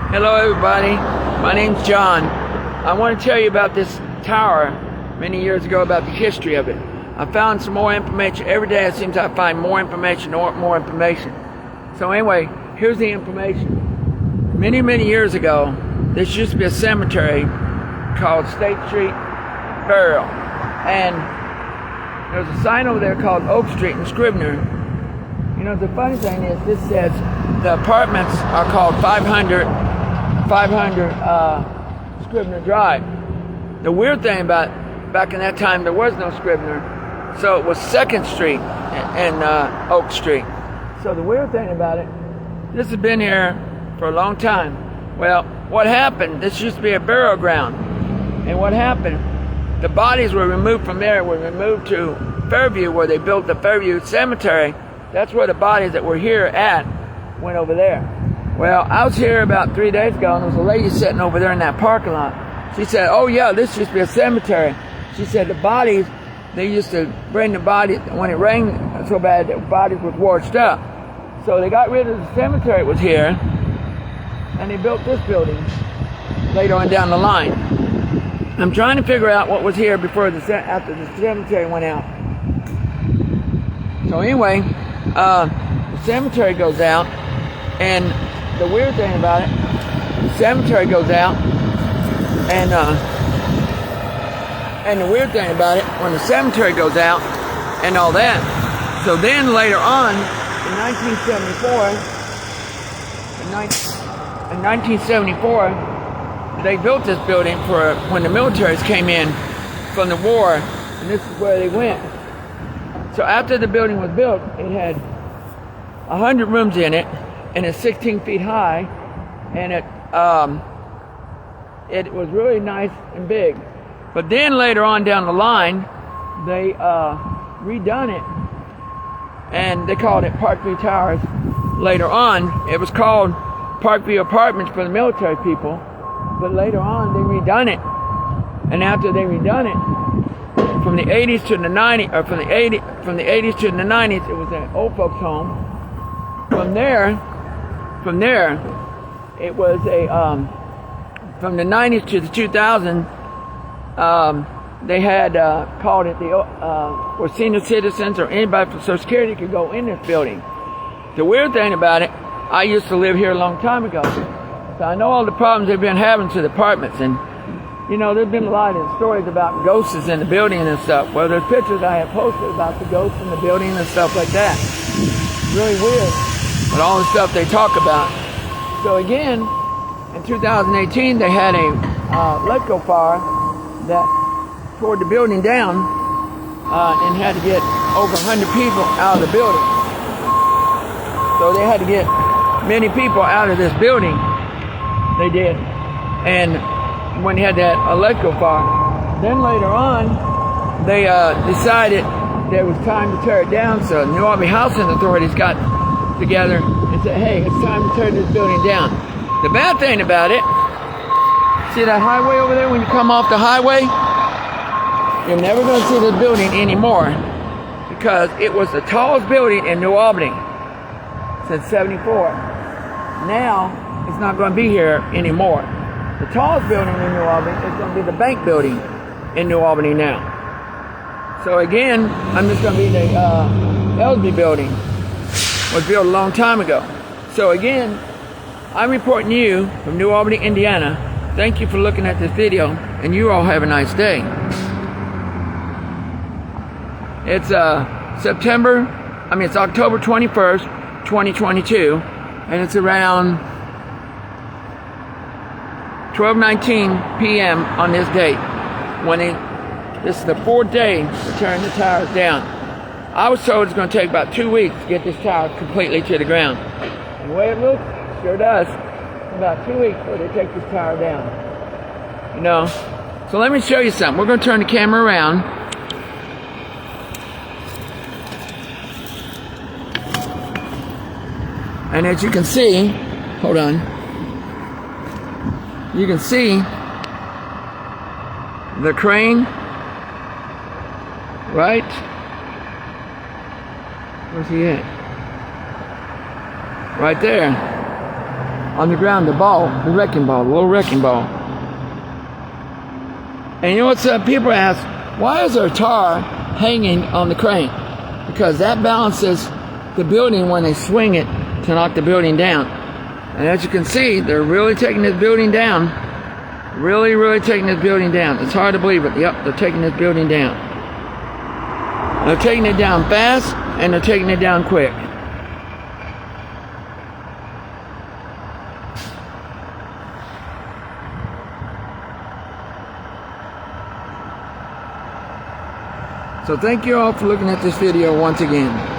Hello everybody, my name's John. I want to tell you about this tower many years ago, about the history of it. I found some more information. Every day it seems I find more information or more information. So anyway, here's the information. Many years ago, this used to be a cemetery called State Street Burial. And there's a sign over there called Oak Street in Scribner. You know, the funny thing is, this says the apartments are called 500 Scribner Drive. The weird thing about back in that time, there was no Scribner, so it was 2nd Street and Oak Street. So the weird thing about it, this has been here for a long time. Well, what happened, this used to be a burial ground, and what happened, the bodies were removed from there, were removed to Fairview, where they built the Fairview Cemetery. That's where the bodies that were here at went over there. Well, I was here about 3 days ago, and there was a lady sitting over there in that parking lot. She said, oh yeah, this used to be a cemetery. She said the bodies, they used to bring the bodies, when it rained so bad, the bodies was washed up. So they got rid of the cemetery that was here, and they built this building later on down the line. I'm trying to figure out what was here before after the cemetery went out. So anyway, the cemetery goes out, and the weird thing about it, the cemetery goes out, and the weird thing about it, when the cemetery goes out and all that, so then later on, in 1974, they built this building for when the militaries came in from the war, and this is where they went. So after the building was built, it had 100 rooms in it, and it's 16 feet high, and it was really nice and big. But then later on down the line, they redone it, and they called it Parkview Towers. Later on, it was called Parkview Apartments for the military people, but later on they redone it. And after they redone it, from the 80s to the 90s, or from the 80s to the 90s, it was an old folks home. From there, it was a from the 90s to the 2000s, they had called it where senior citizens or anybody from Social Security could go in this building. The weird thing about it, I used to live here a long time ago, so I know all the problems they've been having to the apartments. And you know, there's been a lot of stories about ghosts in the building and stuff. Well, there's pictures I have posted about the ghosts in the building and stuff like that. Really weird, but all the stuff they talk about. So again, in 2018, they had a electrical fire that tore the building down and had to get over 100 people out of the building. So they had to get many people out of this building. They did. And when they had that electrical fire, then later on, they decided that it was time to tear it down. So New Albany Housing Authorities got together and said, hey, it's time to tear this building down. The bad thing about it, see that highway over there? When you come off the highway, you're never going to see this building anymore, because it was the tallest building in New Albany since '74. Now, it's not going to be here anymore. The tallest building in New Albany is going to be the bank building in New Albany now. So again, I'm just going to be the Elsby building. Was built a long time ago. So again, I'm reporting you from New Albany, Indiana. Thank you for looking at this video, and you all have a nice day. It's it's October 21st, 2022, and it's around 12:19 p.m. on this date. This is the 4th day to tearing the towers down. I was told it's going to take about 2 weeks to get this tower completely to the ground. And the way it looks, sure does. About 2 weeks before they take this tower down. You know. So let me show you something. We're going to turn the camera around. And as you can see, hold on. You can see the crane, right? Where's he at? Right there. on the ground, the wrecking ball, the little wrecking ball. And you know what people ask, why is there tar hanging on the crane? Because that balances the building when they swing it to knock the building down. And as you can see, they're really taking this building down. Really, really taking this building down. It's hard to believe it. Yep, they're taking this building down. They're taking it down fast, and they're taking it down quick. So thank you all for looking at this video once again.